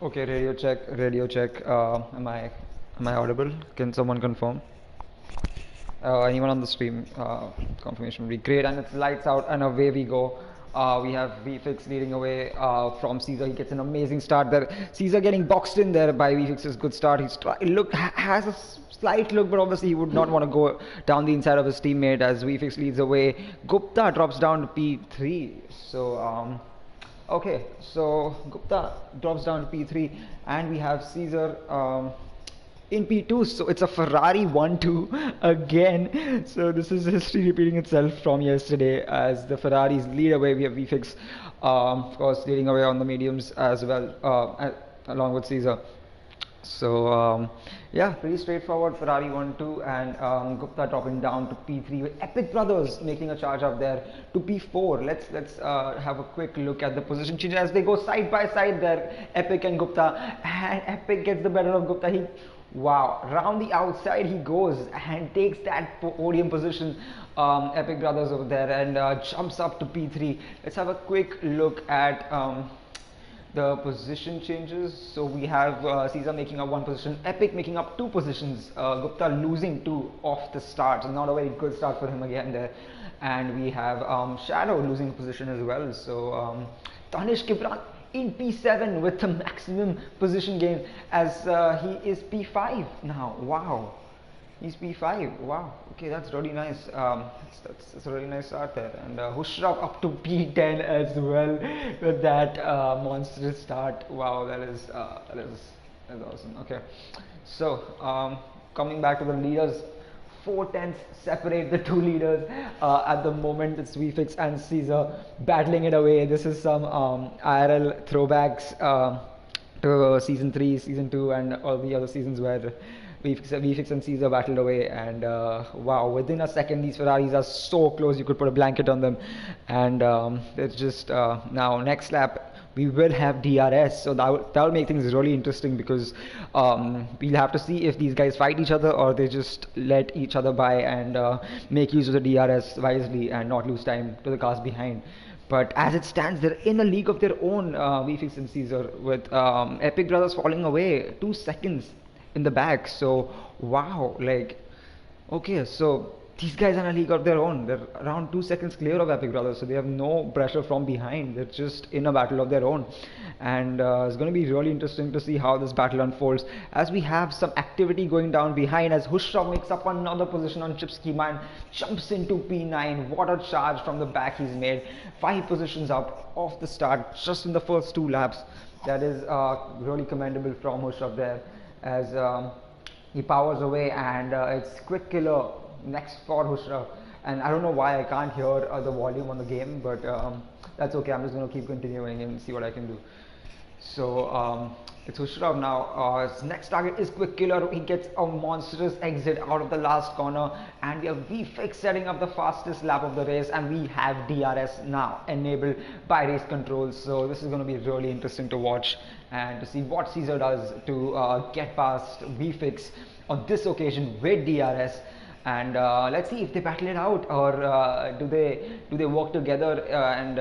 Okay, radio check, radio check. Am I audible? Can someone confirm? Anyone on the stream? Confirmation would be great. And it's lights out, and away we go. We have VFix leading away from Caesar. He gets an amazing start there. Caesar getting boxed in there by VFix's good start. Has a slight look, but obviously he would not want to go down the inside of his teammate as VFix leads away. Gupta drops down to P3. Okay, so Gupta drops down to P3, and we have Caesar in P2. So it's a Ferrari 1-2 again. So this is history repeating itself from yesterday as the Ferraris lead away. We have VFix, of course, leading away on the mediums as well, along with Caesar. So yeah, pretty straightforward. Ferrari 1-2, and Gupta dropping down to P3 with Epic Brothers making a charge up there to P4. Let's have a quick look at the position change as they go side by side there, Epic and Gupta, and Epic gets the better of Gupta. Wow, round the outside he goes and takes that podium position, Epic Brothers over there, and jumps up to P3. Let's have a quick look at the position changes. So we have Caesar making up one position, Epic making up two positions, Gupta losing two off the start, so not a very good start for him again there. And we have Shadow losing a position as well. So Tanish Kibran in P7 with the maximum position gain as he is P5 now. Wow, he's P5. Wow, okay, that's really nice. That's a really nice start there. And Hushraf up to P10 as well with that monstrous start. Wow, that is awesome. Okay, so coming back to the leaders, 4 tenths separate the two leaders. At the moment, it's VFix and Caesar battling it away. This is some IRL throwbacks to season 3, season 2, and all the other seasons where VFix and Caesar battled away. And wow, within a second, these Ferraris are so close you could put a blanket on them. And it's just now next lap we will have DRS, so that will make things really interesting because we'll have to see if these guys fight each other or they just let each other by and make use of the DRS wisely and not lose time to the cars behind. But as it stands, they're in a league of their own, VFix and Caesar, with Epic Brothers falling away 2 seconds in the back. So wow, like, okay, so these guys are in a league of their own. They're around 2 seconds clear of Epic Brothers, so they have no pressure from behind. They're just in a battle of their own, and it's going to be really interesting to see how this battle unfolds as we have some activity going down behind as Hushraf makes up another position on Chip Schema and jumps into P9. What a charge from the back he's made. 5 positions up off the start just in the first 2 laps. That is really commendable from Hushraf there as he powers away, and it's Quick Killer next for Hushraf. And I don't know why I can't hear the volume on the game, but that's okay. I'm just going to keep continuing and see what I can do. So it's Hushraf now. His next target is Quick Killer. He gets a monstrous exit out of the last corner, and we have VFix setting up the fastest lap of the race, and we have DRS now enabled by race controls. So this is going to be really interesting to watch and to see what Caesar does to get past VFix on this occasion with DRS. And let's see if they battle it out, or do they work together and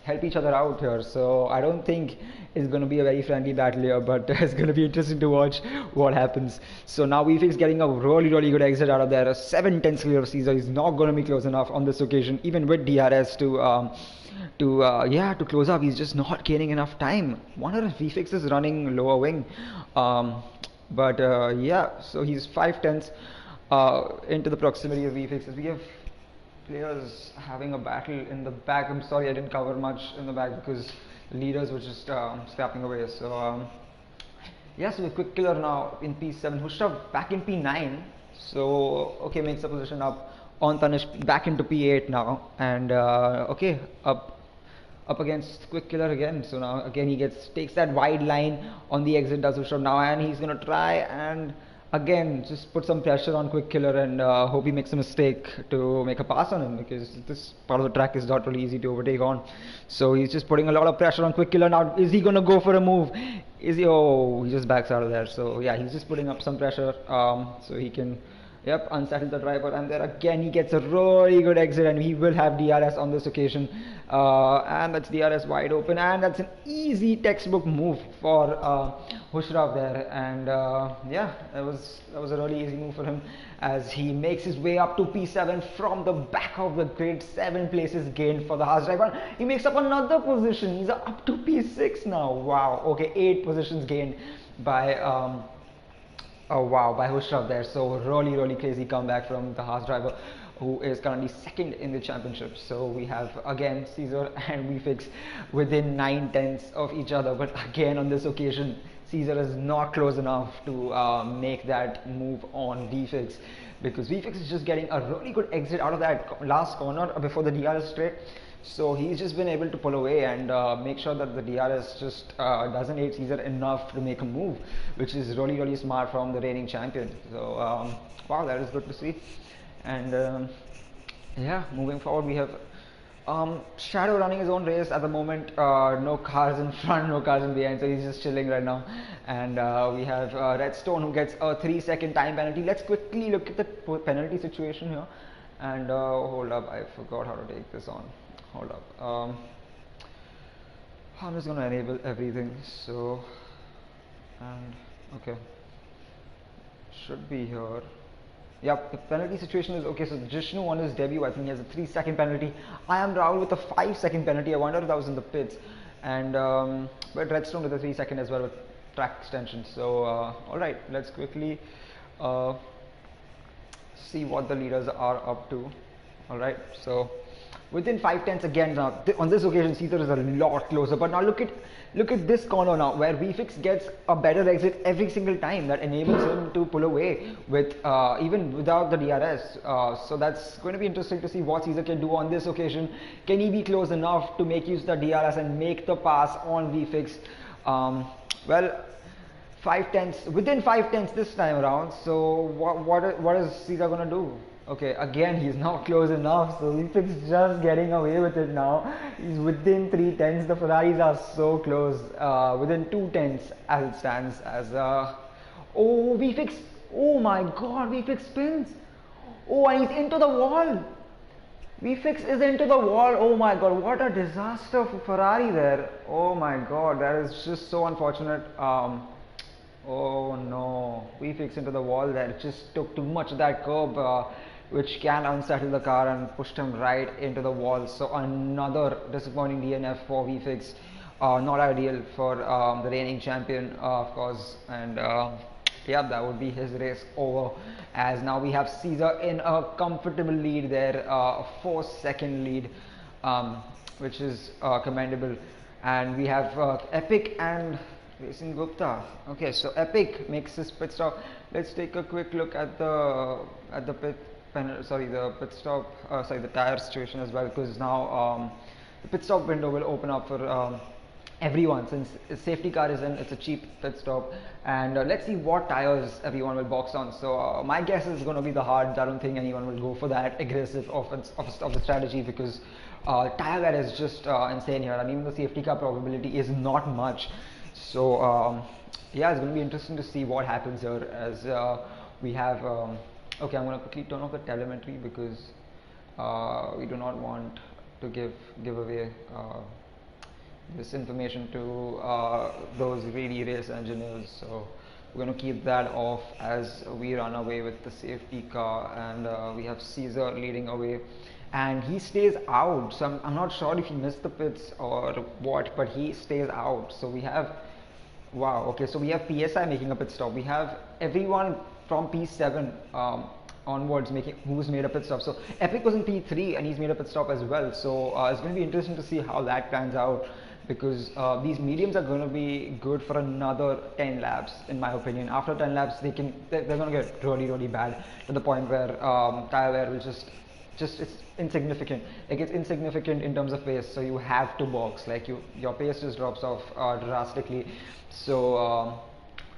help each other out here. So I don't think it's going to be a very friendly battle here, but it's going to be interesting to watch what happens. So now VFix getting a really good exit out of there. 7 tenths clear of Caesar. He's not going to be close enough on this occasion, even with DRS to close up. He's just not gaining enough time. Wonder if VFix is running lower wing, but yeah, so he's 5 tenths into the proximity of VFX as we have players having a battle in the back. I'm sorry I didn't cover much in the back because the leaders were just scrapping away. So yeah, so a Quick Killer now in P7, Hushraf back in P9. So okay, makes the position up on Tanish back into P8 now, and okay, up against Quick Killer again. So now again he takes that wide line on the exit, does Hushraf now, and he's gonna try and again just put some pressure on Quick Killer and hope he makes a mistake to make a pass on him, because this part of the track is not really easy to overtake on. So he's just putting a lot of pressure on Quick Killer. Now is he gonna go for a move? Is he? Oh, he just backs out of there. So yeah, he's just putting up some pressure so he can Yep, unsettled the driver, and there again he gets a really good exit, and he will have DRS on this occasion. And that's DRS wide open, and that's an easy textbook move for Hushraf there. And yeah, that was a really easy move for him as he makes his way up to P7 from the back of the grid. 7 places gained for the Haas driver. He makes up another position. He's up to P6 now. Wow. Okay, 8 positions gained by. Oh wow, by Hushraf there. So really crazy comeback from the Haas driver, who is currently second in the championship. So we have again Caesar and VFix within 9/10 of each other. But again on this occasion, Caesar is not close enough to make that move on VFix, because VFix is just getting a really good exit out of that last corner before the DRS straight. So he's just been able to pull away and make sure that the DRS just doesn't hit Caesar enough to make a move, which is really smart from the reigning champion. So wow, that is good to see. And yeah, moving forward, we have Shadow running his own race at the moment. No cars in front, no cars in behind, so he's just chilling right now. And we have Redstone, who gets a 3-second time penalty. Let's quickly look at the penalty situation here. And hold up, I forgot how to take this on. Hold up. I'm just gonna enable everything. So, and okay, should be here. Yep, the penalty situation is okay. So Jishnu on his debut, I think he has a 3-second penalty. I am Rahul with a 5-second penalty. I wonder if that was in the pits. And but Redstone with a 3-second as well with track extension. So all right, let's quickly see what the leaders are up to. All right, so within 5/10 again. Now on this occasion Caesar is a lot closer, but now look at this corner now, where VFix gets a better exit every single time. That enables him to pull away with even without the DRS. So that's going to be interesting to see what Caesar can do on this occasion. Can he be close enough to make use of the DRS and make the pass on VFix? Well, 5/10 within 5/10 this time around. So what is Caesar gonna do? Okay, again he's not close enough, so VFix is just getting away with it now. He's within 3/10. The Ferraris are so close, within 2/10 as it stands. As oh, VFix! Oh my God, VFix spins! Oh, and he's into the wall. VFix is into the wall. Oh my God, what a disaster for Ferrari there. Oh my God, that is just so unfortunate. Oh no, VFix into the wall there. It just took too much of that curb, which can unsettle the car, and pushed him right into the wall. So another disappointing DNF for VFix. Not ideal for the reigning champion, of course. And yeah, that would be his race over, as now we have Caesar in a comfortable lead there, a 4-second lead, which is commendable. And we have Epic and Racing Gupta. Okay, so Epic makes his pit stop. Let's take a quick look at the the tire situation as well, because now the pit stop window will open up for everyone, since a safety car is in. It's a cheap pit stop, and let's see what tires everyone will box on. So my guess is going to be the hards. I don't think anyone will go for that aggressive offense of the strategy, because tire wear is just insane here, and even the safety car probability is not much. So yeah, it's going to be interesting to see what happens here, as we have okay, I'm going to quickly turn off the telemetry, because we do not want to give away this information to those greedy race engineers. So we're going to keep that off as we run away with the safety car. And we have Caesar leading away, and he stays out. So I'm not sure if he missed the pits or what, but he stays out. So we have, wow, okay, so we have PSI making a pit stop. We have everyone from P7 onwards who's made a pit stop. So Epic was in P3 and he's made a pit stop as well. So it's going to be interesting to see how that pans out, because these mediums are going to be good for another 10 laps in my opinion. After 10 laps they're going to get really bad, to the point where tire wear will just it's insignificant. Like, it's insignificant in terms of pace, so you have to box. Like, your pace just drops off drastically. So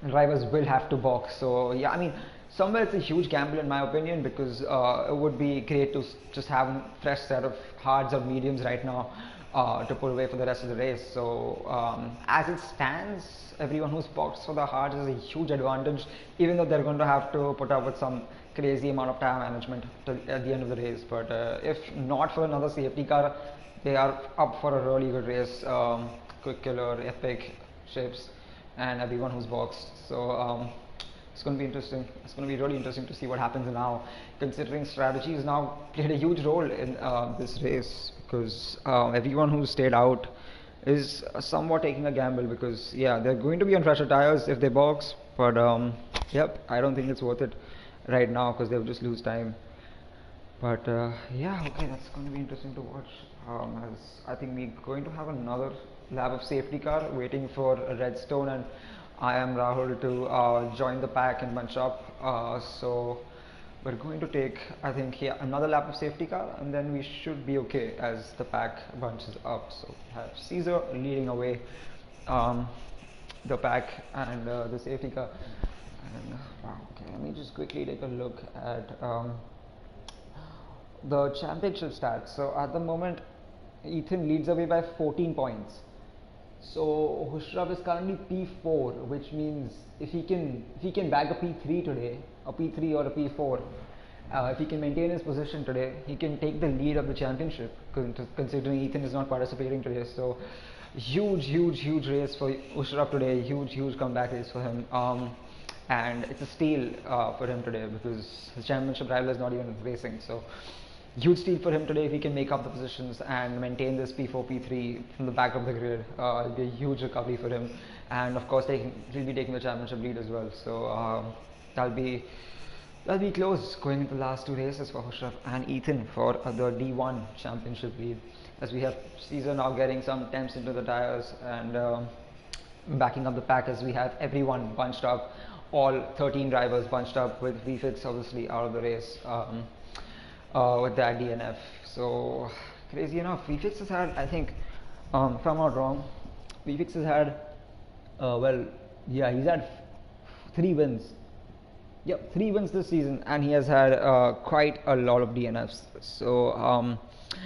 drivers will have to box. So yeah, I mean, somewhere it's a huge gamble in my opinion, because it would be great to just have a fresh set of hards or mediums right now to pull away for the rest of the race. So as it stands, everyone who's boxed for the hards is a huge advantage, even though they're going to have to put up with some crazy amount of tire management at the end of the race. But if not for another safety car, they are up for a really good race. Quick Killer, Epic, Ships, and everyone who's boxed. So it's going to be interesting. It's going to be really interesting to see what happens now, considering strategy has now played a huge role in this race, because everyone who stayed out is somewhat taking a gamble, because yeah, they're going to be on fresher tires if they box, but yep, I don't think it's worth it right now because they'll just lose time. But yeah, okay, that's going to be interesting to watch. As I think we're going to have another lap of safety car waiting for Redstone and I am Rahul to join the pack and bunch up. So we're going to take, I think, yeah, another lap of safety car, and then we should be okay as the pack bunches up. So we have Caesar leading away the pack and the safety car. And wow, okay, let me just quickly take a look at the championship stats. So at the moment, Ethan leads away by 14 points. So Hushraf is currently P4, which means if he can bag a P3 today, a P3 or a P4, if he can maintain his position today, he can take the lead of the championship, considering Ethan is not participating today. So huge race for Hushraf today, huge comeback race for him. And it's a steal for him today because his championship rival is not even racing. So huge steal for him today if he can make up the positions and maintain this P4, P3 from the back of the grid. It'll be a huge recovery for him, and of course he'll be taking the championship lead as well. So that'll be close going into the last two races for Hushraf and Ethan for the D1 championship lead. As we have Caesar now getting some temps into the tires and backing up the pack, as we have everyone bunched up, all 13 drivers bunched up, with VFix obviously out of the race. With that DNF. So crazy enough, VFix has had, I think, if I'm not wrong, VFix has had, well, yeah, he's had 3 wins. Yep, 3 wins this season, and he has had quite a lot of DNFs. So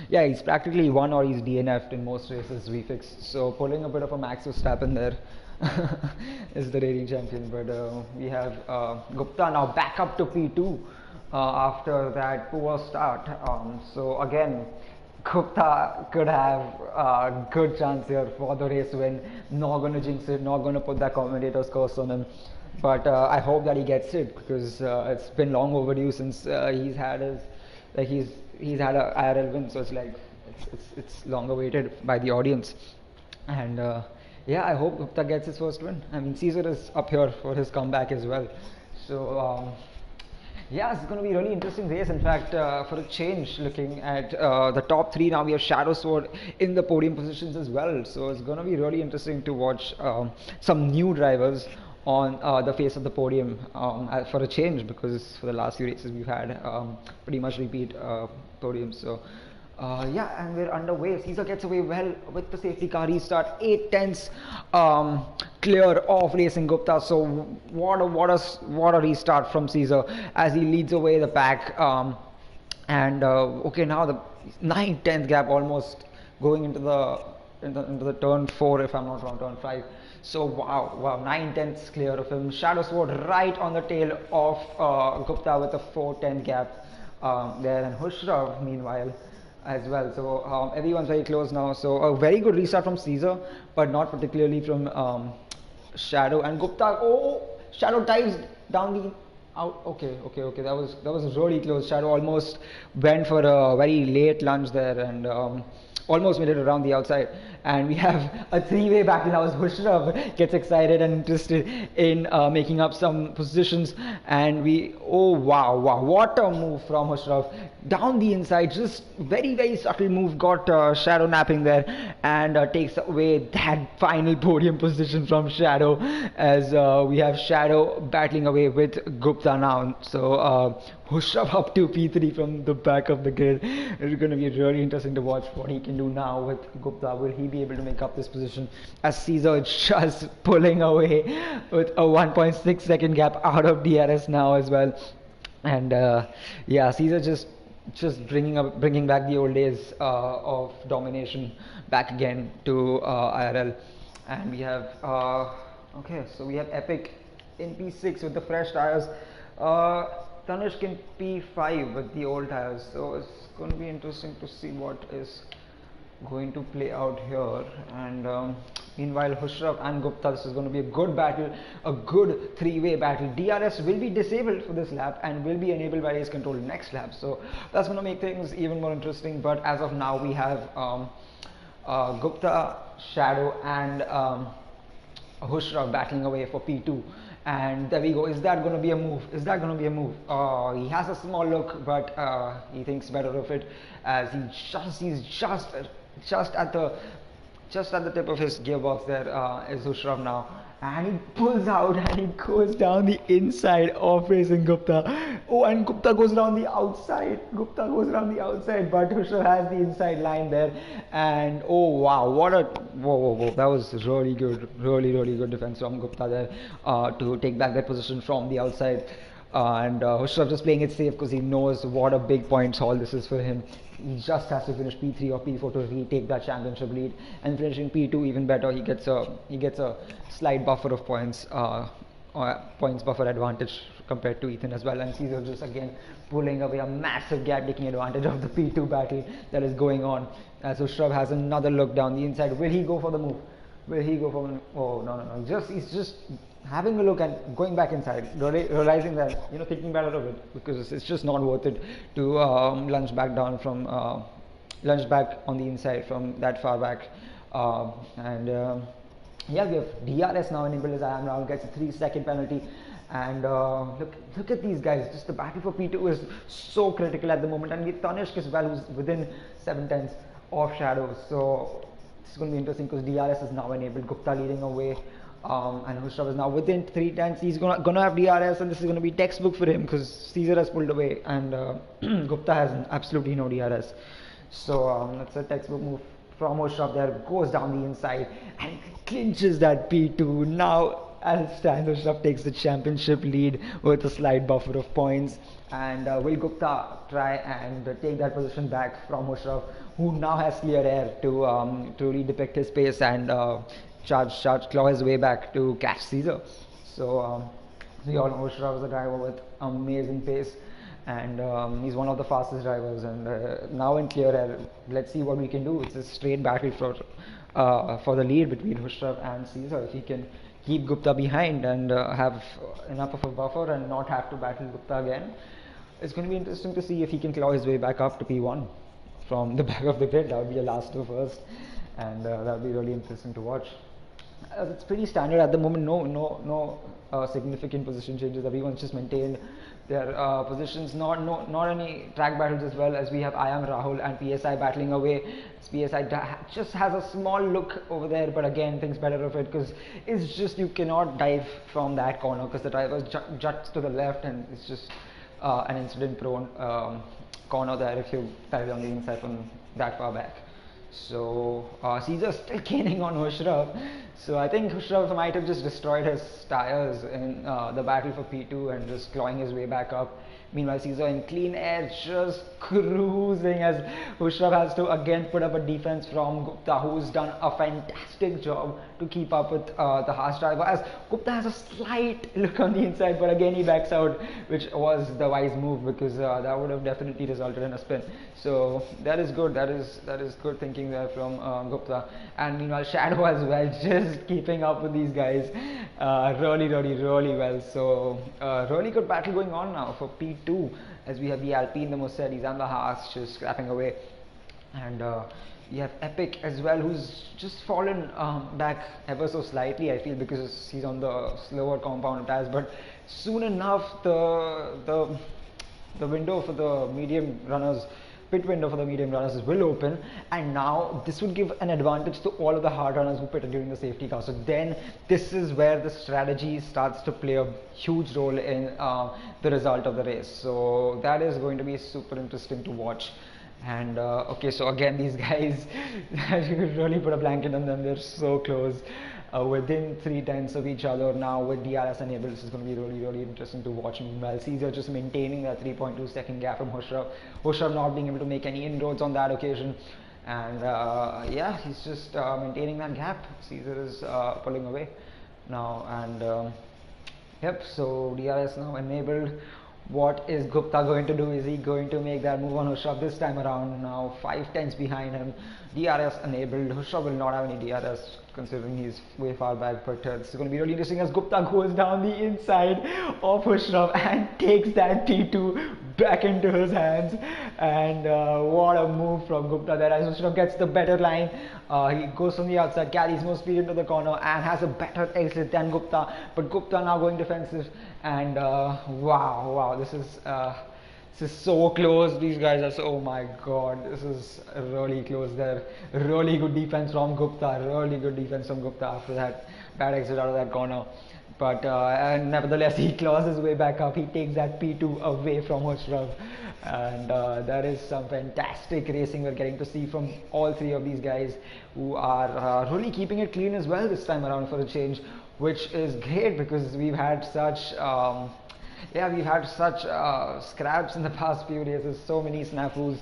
yeah, he's practically won or he's DNF'd in most races, VFix. So pulling a bit of a Max Verstappen there is the reigning champion. But we have Gupta now back up to P2. After that poor start. So again, Gupta could have a good chance here for the race win. Not going to jinx it, not going to put that commentator's curse on him. But I hope that he gets it, because it's been long overdue since he's had his, like he's had a IRL win. So it's like it's long awaited by the audience. And yeah, I hope Gupta gets his first win. I mean, Caesar is up here for his comeback as well. So yeah, it's going to be a really interesting race. In fact, for a change, looking at the top 3 now, we have Shadow Sword in the podium positions as well. So it's going to be really interesting to watch some new drivers on the face of the podium for a change, because for the last few races we've had pretty much repeat podiums. So yeah, and we're underway. Caesar gets away well with the safety car restart, 8 tenths clear of Racing Gupta. So what a restart from Caesar as he leads away the pack. And okay, now the 9 tenths gap almost going into the turn 4, if I'm not wrong, turn 5. So wow, 9 tenths clear of him. Shadow Sword right on the tail of Gupta with a 4-10 gap there, and Hushraf meanwhile as well. So everyone's very close now. So a very good restart from Caesar, but not particularly from Shadow and Gupta. Oh, Shadow dives down the out. Okay. That was really close. Shadow almost went for a very late lunge there and almost made it around the outside. And we have a 3-way battle now as Hushraf gets excited and interested in making up some positions. And oh wow, what a move from Hushraf. Down the inside, just very subtle move, got Shadow napping there, and takes away that final podium position from Shadow, as we have Shadow battling away with Gupta now. So Hushraf up to P3 from the back of the grid. It's going to be really interesting to watch what he can do now with Gupta. Will he be able to make up this position, as Caesar just pulling away with a 1.6 second gap out of DRS now as well. And yeah, Caesar just bringing back the old days of domination back again to IRL. And we have okay, so we have Epic in P6 with the fresh tires. Tanishq in P5 with the old tires, so it's going to be interesting to see what is going to play out here. And meanwhile, Hushraf and Gupta, this is going to be a good battle, a good three-way battle. DRS will be disabled for this lap and will be enabled by race control next lap, so that's going to make things even more interesting. But as of now, we have Gupta, Shadow and Hushraf battling away for P2. And there we go. Is that going to be a move? Is that going to be a move? He has a small look, but he thinks better of it, as he's just at the tip of his gearbox. There is Hushraf now, and he pulls out and he goes down the inside of Racing Gupta. Oh, and Gupta goes down the outside. But Hushraf has the inside line there. And oh wow, what a whoa! That was really good, really good defense from Gupta there to take back that position from the outside. And Hushraf just playing it safe because he knows what a big points haul this is for him. He just has to finish P3 or P4 to retake that championship lead, and finishing P2 even better. He gets a slight buffer of points, points buffer advantage compared to Ethan as well. And Caesar just again pulling away a massive gap, taking advantage of the P2 battle that is going on. As Hushraf has another look down the inside. Will he go for the move? Oh no! He's just having a look and going back inside, realizing that, thinking better of it, because it's just not worth it to lunge back down from lunge back on the inside from that far back. Yeah, we have DRS now enabled, as I am now gets a 3-second penalty. And look at these guys. Just the battle for P2 is so critical at the moment, and with Tanishq as well, who's within 7/10 of Shadow. So it's going to be interesting because DRS is now enabled. Gupta leading away. And Hushraf is now within 3/10. He's gonna have DRS, and this is gonna be textbook for him because Caesar has pulled away and Gupta has absolutely no DRS. So that's a textbook move from Hushraf. There goes down the inside and clinches that P2. Now, as it stands, Hushraf takes the championship lead with a slight buffer of points. And will Gupta try and take that position back from Hushraf, who now has clear air to really depict his pace and claw his way back to catch Caesar. So we all know Hushraf is a driver with amazing pace, and he's one of the fastest drivers. And now in clear air, let's see what we can do. It's a straight battle for the lead between Hushraf and Caesar. If he can keep Gupta behind and have enough of a buffer and not have to battle Gupta again, it's going to be interesting to see if he can claw his way back up to P1 from the back of the grid. That would be a last to first, and that would be really interesting to watch. It's pretty standard at the moment. No significant position changes. Everyone's just maintained their positions. Not any track battles as well, as we have I Am Rahul and PSI battling away. PSI just has a small look over there, but again thinks better of it because it's just you cannot dive from that corner because the driver juts to the left, and it's just an incident-prone corner there if you dive on the inside from that far back. So Caesar still caning on Hushraf. So I think Hushraf might have just destroyed his tires in the battle for P2 and just clawing his way back up. Meanwhile, Caesar in clean air just cruising, as Hushraf has to again put up a defense from Gupta, who's done a fantastic job to keep up with the harsh driver, as Gupta has a slight look on the inside, but again he backs out, which was the wise move because that would have definitely resulted in a spin. So that is good. That is good thinking there from Gupta. And meanwhile, Shadow as well, just keeping up with these guys really well. So really good battle going on now for P2, as we have the Alpine, the Mercedes and the Haas just scrapping away. And we have Epic as well, who's just fallen back ever so slightly, I feel, because he's on the slower compound tires. But soon enough, the window for the medium runners, pit window for the medium runners will open, and now this would give an advantage to all of the hard runners who pitted during the safety car. So then this is where the strategy starts to play a huge role in the result of the race. So that is going to be super interesting to watch. And okay, so again these guys, you could really put a blanket on them. They're so close, within 3/10 of each other now with DRS enabled. This is going to be really interesting to watch. Meanwhile, Caesar just maintaining that 3.2 second gap from Hushraf. Hushraf not being able to make any inroads on that occasion, and yeah, he's just maintaining that gap. Caesar is pulling away now, and yep, so DRS now enabled. What is Gupta going to do? Is he going to make that move on Hushraf this time around? Now 5 tenths behind him. DRS enabled. Hushraf will not have any DRS considering he's way far back, but it's going to be really interesting as Gupta goes down the inside of Hushraf and takes that T2 back into his hands. And what a move from Gupta there as Hushraf gets the better line. He goes from the outside, carries more speed into the corner and has a better exit than Gupta, but Gupta now going defensive. And wow, this is so close. These guys are so, oh my god, this is really close there. Really good defense from Gupta, after that bad exit out of that corner. But and nevertheless, he claws his way back up. He takes that P2 away from Hushraf. And that is some fantastic racing we're getting to see from all three of these guys, who are really keeping it clean as well this time around for a change, which is great because we've had such scraps in the past few days. There's so many snafus,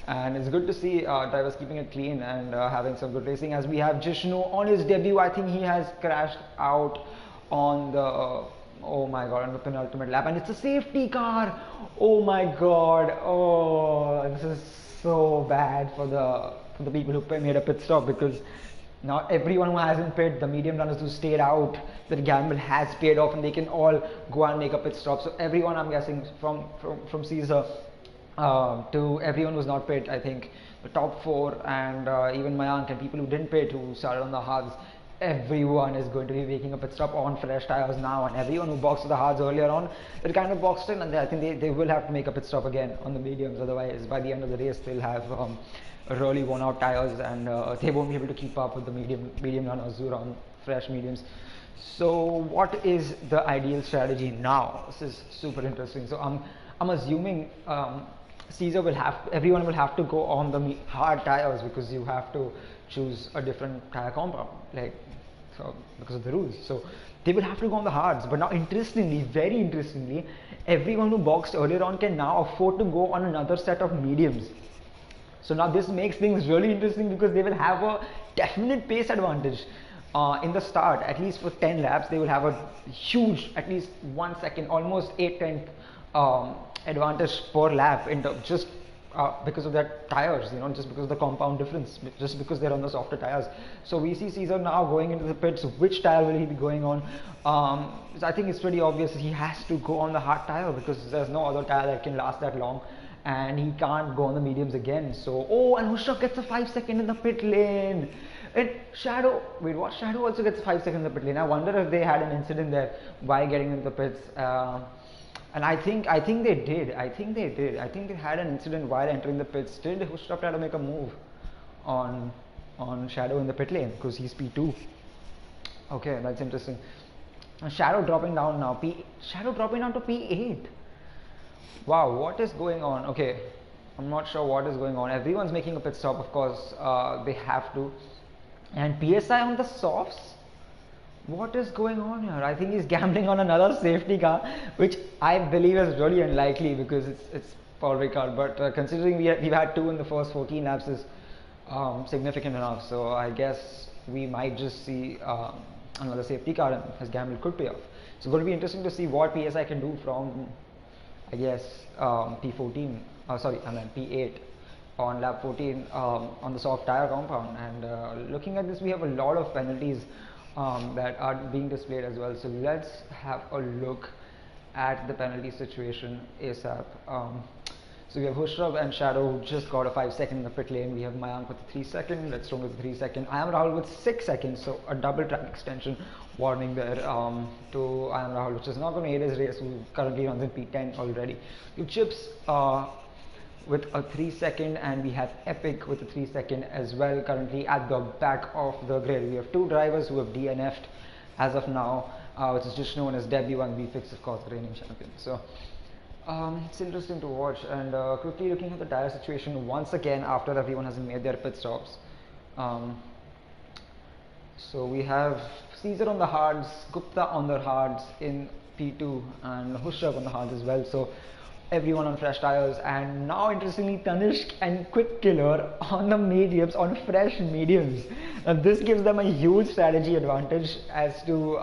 and it's good to see drivers keeping it clean and having some good racing. As we have Jishnu on his debut, I think he has crashed out on the oh my god, on the penultimate lap, and it's a safety car. Oh my god, oh, this is so bad for the people who made a pit stop, because now everyone who hasn't pit, the medium runners who stayed out, the gamble has paid off and they can all go and make a pit stop. So everyone, I'm guessing, from Caesar to everyone who's not pit, I think the top four and even Mayank and people who didn't pit, who started on the hards, everyone is going to be making a pit stop on fresh tires now, and everyone who boxed the hards earlier on, they're kind of boxed in, and I think they will have to make a pit stop again on the mediums. Otherwise, by the end of the race, they'll have really worn out tires, and they won't be able to keep up with the medium runners who are on fresh mediums. So what is the ideal strategy now? This is super interesting. So I'm assuming everyone will have to go on the hard tires, because you have to choose a different tire compound, because of the rules. So they will have to go on the hards. But now, very interestingly, everyone who boxed earlier on can now afford to go on another set of mediums. So now this makes things really interesting, because they will have a definite pace advantage in the start. At least for 10 laps, they will have a huge, at least 1 second, almost 8-10 advantage per lap just because of their tires, just because of the compound difference, just because they're on the softer tires. So we see Caesar now going into the pits. Which tire will he be going on? So I think it's pretty obvious he has to go on the hard tire, because there's no other tire that can last that long, and he can't go on the mediums again. So, and Hushraf gets a 5 second in the pit lane. And Shadow also gets 5 seconds in the pit lane. I wonder if they had an incident there while getting into the pits. And I think they did. I think they had an incident while entering the pits. Did Hushraf try to make a move on Shadow in the pit lane, because he's P2? Okay, that's interesting. Shadow dropping down now. Shadow dropping down to P8. Wow, what is going on? Okay, I'm not sure what is going on. Everyone's making a pit stop, of course. They have to. And PSI on the softs? What is going on here? I think he's gambling on another safety car, which I believe is really unlikely, because it's Paul Ricard. But considering we've had 2 in the first 14 laps is significant enough. So I guess we might just see another safety car, and his gamble could pay off. So it's going to be interesting to see what PSI can do from, I guess, P14. P8 on lap 14 on the soft tire compound. And looking at this, we have a lot of penalties that are being displayed as well. So let's have a look at the penalty situation ASAP. So we have Hushraf and Shadow, who just got a 5 second in the pit lane. We have Mayank with a 3 second, Redstone with a 3 second, I am Rahul with 6 seconds, so a double track extension warning there to I am Rahul, which is not going to aid his race, who currently runs in P10 already. You Chips with a 3 second, and we have Epic with a 3 second as well, currently at the back of the grid. We have 2 drivers who have DNF'd as of now, which is just known as debut, and V-Fix, of course, the reigning champion. So it's interesting to watch. And quickly looking at the tire situation once again after everyone has made their pit stops. So we have Caesar on the hards, Gupta on the hards in P2, and Hushraf on the hards as well. So everyone on fresh tires, and now interestingly Tanishq and Quick Killer on the mediums, on fresh mediums. And this gives them a huge strategy advantage as to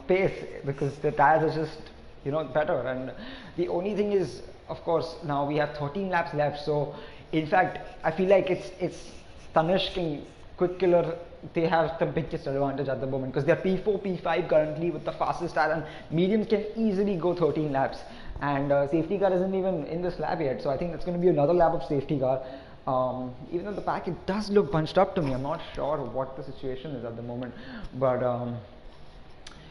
pace, because the tires are just better. And the only thing is, of course, now we have 13 laps left. So in fact, I feel like it's Tanishq and Quick Killer, they have the biggest advantage at the moment, because they're P4, P5 currently with the fastest tire, and mediums can easily go 13 laps. And safety car isn't even in this lap yet, so I think it's going to be another lap of safety car. Even though the pack, it does look bunched up to me. I'm not sure what the situation is at the moment, but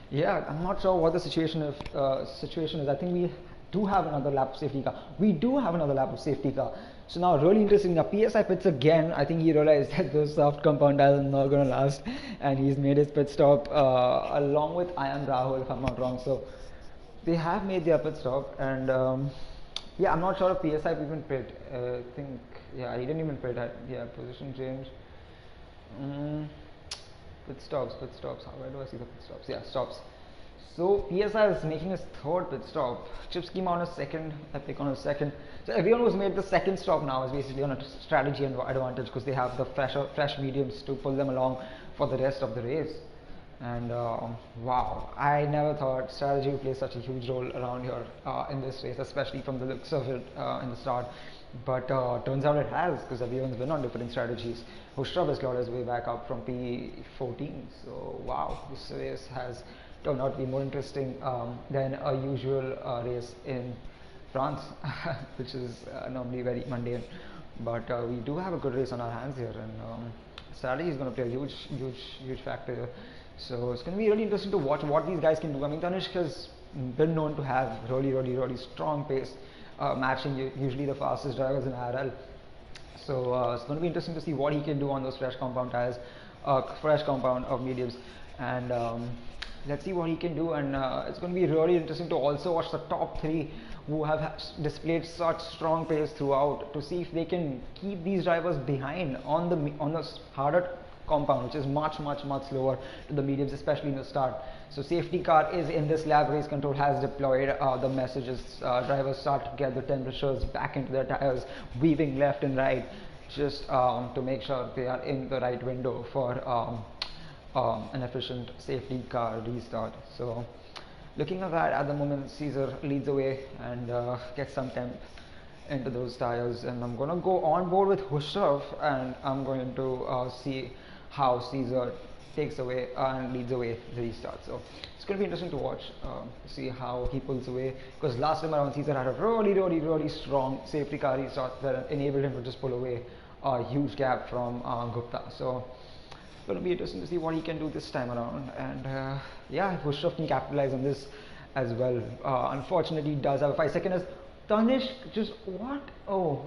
yeah, I'm not sure what the situation is. I think we do have another lap of safety car. We do have another lap of safety car. So now, really interesting. Now PSI pits again. I think he realized that those soft compound tires are not going to last, and he's made his pit stop along with Ayan Rahul, if I'm not wrong. So they have made their pit stop, and yeah, I'm not sure if PSI even pit. I think, yeah, he didn't even pit. Yeah, position change. Pit stops. Where do I see the pit stops? Yeah, stops. So PSI is making his third pit stop. Chip Schema on a second, Epic on a second. So everyone who's made the second stop now is basically on a strategy advantage, because they have the fresh mediums to pull them along for the rest of the race. And wow, I never thought strategy would play such a huge role around here in this race, especially from the looks of it in the start. But turns out it has, because everyone's been on different strategies. Hushrav has got his way back up from P14. So wow, this race has turned out to be more interesting than a usual race in France, which is normally very mundane. But we do have a good race on our hands here, and strategy is going to play a huge factor here. So it's going to be really interesting to watch what these guys can do. I mean, Tanishq has been known to have really strong pace, matching usually the fastest drivers in RL. So it's going to be interesting to see what he can do on those fresh compound tires, fresh compound of mediums, and let's see what he can do. And it's going to be really interesting to also watch the top three who have displayed such strong pace throughout, to see if they can keep these drivers behind on the harder compound, which is much slower to the mediums, especially in the start. So safety car is in this lap. Race control has deployed the messages. Drivers start to get the temperatures back into their tires, weaving left and right, just to make sure they are in the right window for an efficient safety car restart. So looking at that, at the moment, Caesar leads away and gets some temp into those tires, and I'm going to go on board with Hushrav, and I'm going to see how Caesar takes away and leads away the restart. So it's going to be interesting to watch, see how he pulls away, because last time around Caesar had a really strong safety car restart that enabled him to just pull away a huge gap from Gupta. So it's going to be interesting to see what he can do this time around, and yeah, if Hushrav can capitalize on this as well. Unfortunately, he does have a 5 second. Tanishq just what? Oh,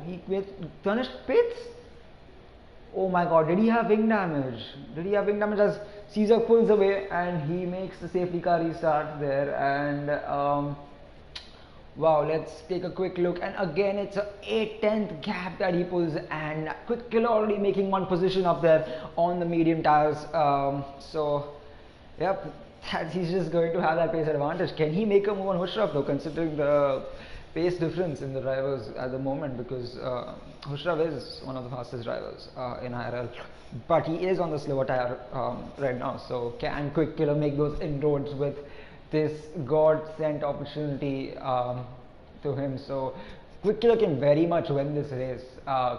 Tanishq pits. Oh my god, did he have wing damage? As Caesar pulls away and he makes the safety car restart there, and wow, let's take a quick look, and again it's a 8/10 gap that he pulls, and Quick Killer already making one position up there on the medium tires. So yep, he's just going to have that pace advantage. Can he make a move on Hushrav though, considering the pace difference in the drivers at the moment, because Hushrav is one of the fastest drivers in IRL, but he is on the slower tire right now. So can Quick Killer make those inroads with this God-sent opportunity to him? So Quick Killer can very much win this race,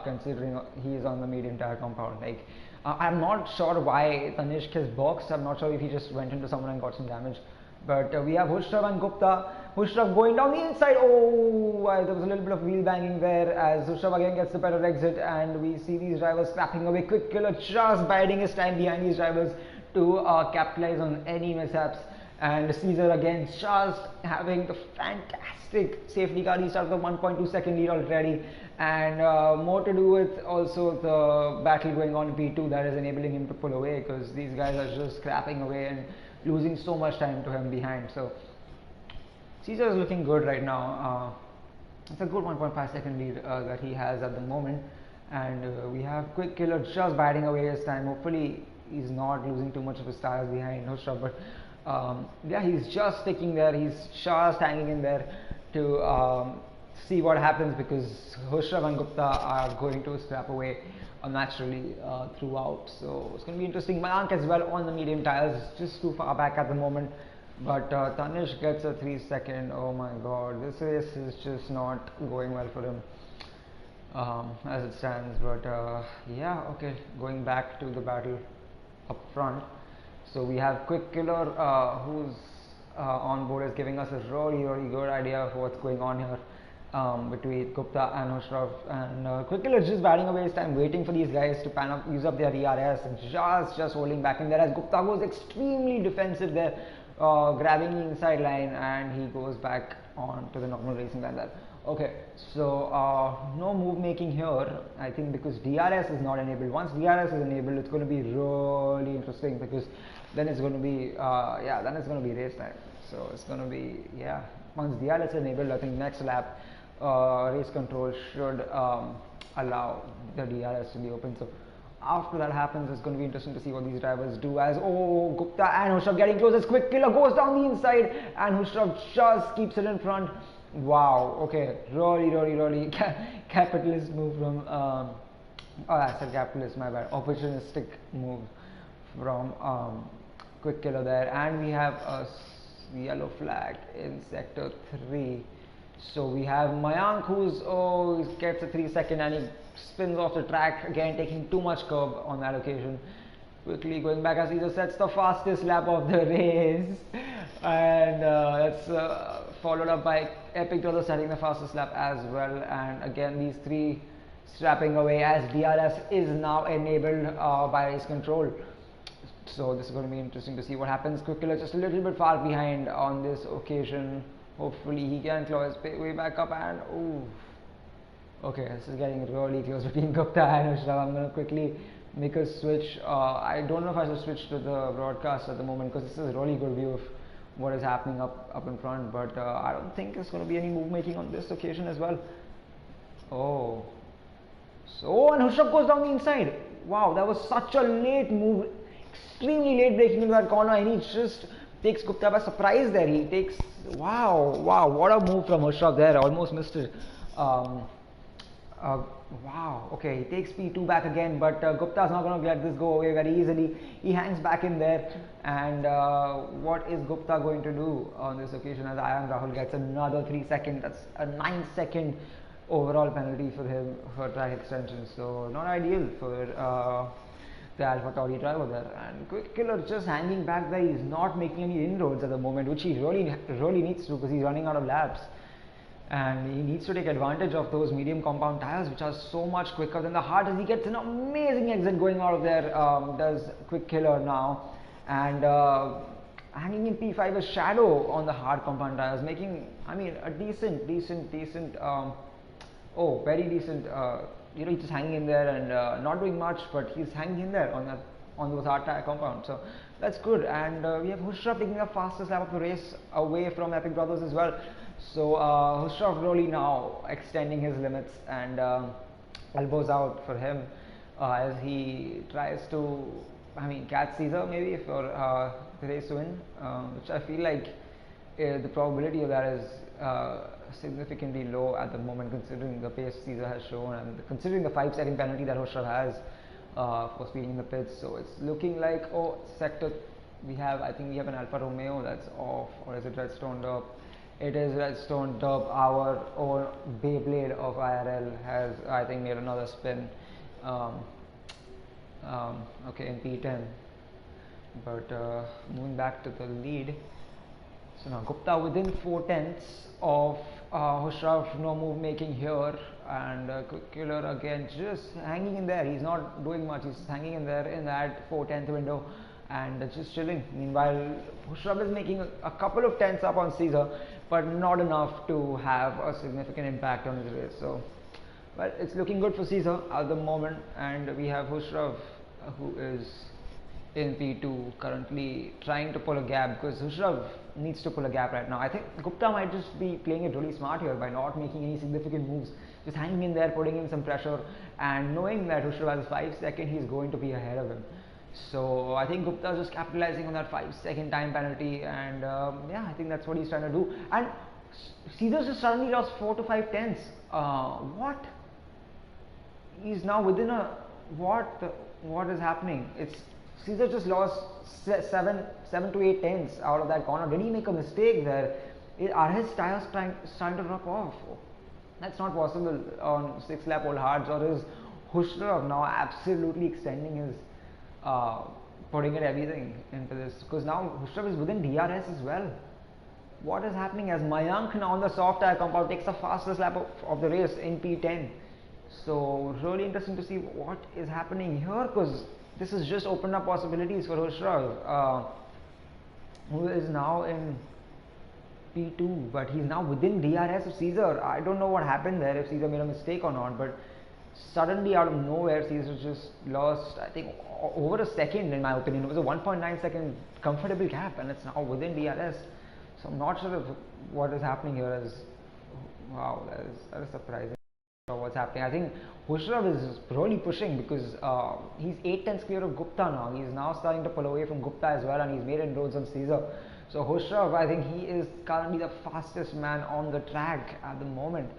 considering he is on the medium tire compound. Like, I'm not sure why Tanishq has boxed. I'm not sure if he just went into someone and got some damage. But we have Hushrav and Gupta. Hushrav going down the inside. Oh, there was a little bit of wheel banging there as Hushrav again gets the better exit, and we see these drivers scrapping away. Quick Killer just biding his time behind these drivers to capitalize on any mishaps. And Caesar again just having the fantastic safety car restart with a 1.2 second lead already, and more to do with also the battle going on in P2 that is enabling him to pull away, because these guys are just scrapping away and losing so much time to him behind. So Caesar is looking good right now. It's a good 1.5 second lead that he has at the moment, and we have Quick Killer just biting away his time. Hopefully he's not losing too much of his tires behind Hushrav, but yeah, he's just sticking there. He's just hanging in there to see what happens, because Hushrav and Gupta are going to scrap away naturally throughout. So it's going to be interesting. Mayank as well on the medium tires, just too far back at the moment. But Tanish gets a 3 second. Oh my god, this race is just not going well for him as it stands. But yeah, okay, going back to the battle up front. So we have Quick Killer, who's on board, is giving us a really good idea of what's going on here between Gupta and Hushraf. And Quick Killer is just batting away his time, waiting for these guys to pan up, use up their ERS, and just holding back in there as Gupta goes extremely defensive there, grabbing the inside line, and he goes back on to the normal racing line there. Okay, so no move making here, I think, because DRS is not enabled. Once DRS is enabled, it's going to be really interesting, because then it's going to be then it's going to be race time. So it's going to be, once DRS is enabled, I think next lap race control should allow the DRS to be open. So after that happens, it's going to be interesting to see what these drivers do, as Gupta and Hushraf getting close as Quick Killer goes down the inside and Hushraf just keeps it in front. Wow, okay, really capitalist move from I said capitalist, my bad, opportunistic move from Quick Killer there. And we have a yellow flag in sector 3. So we have Mayank, who's he gets a 3 second and he spins off the track again, taking too much curb on that occasion. Quickly going back as he just sets the fastest lap of the race, and that's followed up by Epic Brothers setting the fastest lap as well. And again, these three strapping away as DRS is now enabled by race control. So this is going to be interesting to see what happens. Quick Killer just a little bit far behind on this occasion. Hopefully he can claw his way back up, and okay, this is getting really close between Gupta and Hushraf. I'm going to quickly make a switch. I don't know if I should switch to the broadcast at the moment, because this is a really good view of what is happening up in front, but I don't think there's going to be any move making on this occasion as well. And Hushraf goes down the inside. Wow, that was such a late move, extremely late breaking into that corner, and he just takes Gupta by surprise there. He takes, wow, what a move from Hushraf there, almost missed it. Wow, okay, he takes P2 back again, but Gupta's not going to let this go away very easily. He hangs back in there, and what is Gupta going to do on this occasion, as Ayan Rahul gets another 3 second, that's a 9 second overall penalty for him for track extension. So not ideal for the Alpha Tauri driver there. And Quick Killer just hanging back there. He's not making any inroads at the moment, which he really needs to, because he's running out of laps. And he needs to take advantage of those medium compound tires, which are so much quicker than the hard, as he gets an amazing exit going out of there, does Quick Killer now. And hanging in P5 is Shadow on the hard compound tires, making, I mean, a decent, very decent, he's just hanging in there and not doing much, but he's hanging in there on those hard tire compounds. So that's good. And we have Hushraf taking the fastest lap of the race away from Epic Brothers as well. So Hushraf really now extending his limits, and elbows out for him as he tries to, catch Caesar maybe for the race win, which I feel like the probability of that is significantly low at the moment, considering the pace Caesar has shown and considering the 5 second penalty that Hushraf has for speeding in the pits. So it's looking like, sector, I think we have an Alfa Romeo that's off, or is it Redstone Derp? It is Redstone Derp. Our own Beyblade of IRL has, I think, made another spin okay, in P10, but moving back to the lead. So now Gupta within 4/10 of Hushraf, no move making here, and Quick Killer again just hanging in there. He's not doing much, he's just hanging in there in that 4/10 window and just chilling. Meanwhile, Hushraf is making a couple of tenths up on Caesar, but not enough to have a significant impact on his race. So, but it's looking good for Caesar at the moment, and we have Hushraf who is in P2 currently trying to pull a gap, because Hushraf needs to pull a gap right now. I think Gupta might just be playing it really smart here by not making any significant moves, just hanging in there, putting in some pressure, and knowing that Hushraf has 5 seconds, he's going to be ahead of him. So I think Gupta is just capitalizing on that 5 second time penalty, and I think that's what he's trying to do. And Caesar just suddenly lost 4 to 5 tenths. What? He's now within a what is happening? It's Caesar just lost seven to eight tenths out of that corner. Did he make a mistake there? Are his tires starting to drop off? That's not possible on 6 lap old hards. Or is Hushrov now absolutely extending his, putting it everything into this? Because now Hushrov is within DRS as well. What is happening as Mayank now on the soft tire compound takes the fastest lap of the race in P10? So really interesting to see what is happening here, because this has just opened up possibilities for Hushrov, who is now in P2, but he's now within DRS of Caesar. I don't know what happened there, if Caesar made a mistake or not, but suddenly out of nowhere Caesar just lost, I think, over a second in my opinion. It was a 1.9 second comfortable gap, and it's now within DRS. So I'm not sure if what is happening here is, wow, that is surprising. What's happening? I think Hushrov is really pushing, because he's 8 tenths clear of Gupta now. He's now starting to pull away from Gupta as well, and he's made inroads on Caesar. So Hushrov, I think he is currently the fastest man on the track at the moment.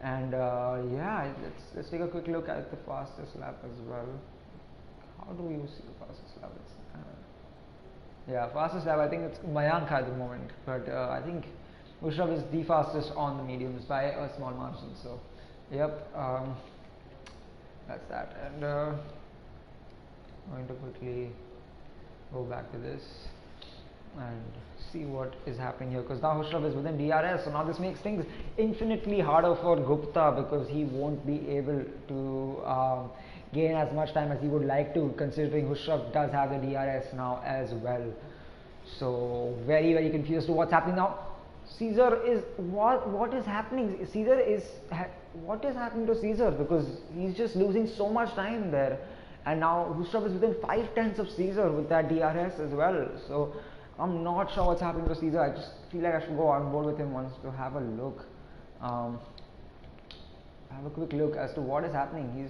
And yeah, let's take a quick look at the fastest lap as well. How do you see the fastest lap? Yeah, fastest lap, I think it's Mayank at the moment, but I think Hushrov is the fastest on the mediums by a small margin. So yep, that's that. And going to quickly go back to this and see what is happening here, because now Hushrov is within DRS. So now this makes things infinitely harder for Gupta, because he won't be able to gain as much time as he would like to, considering Hushrov does have the DRS now as well. So very, very confused to what's happening now. Caesar is, what is happening? What is happening to Caesar? Because he's just losing so much time there, and now Hushrov is within 5 tenths of Caesar with that DRS as well. So I'm not sure what's happening to Caesar. I just feel like I should go on board with him once to have a look, have a quick look as to what is happening. He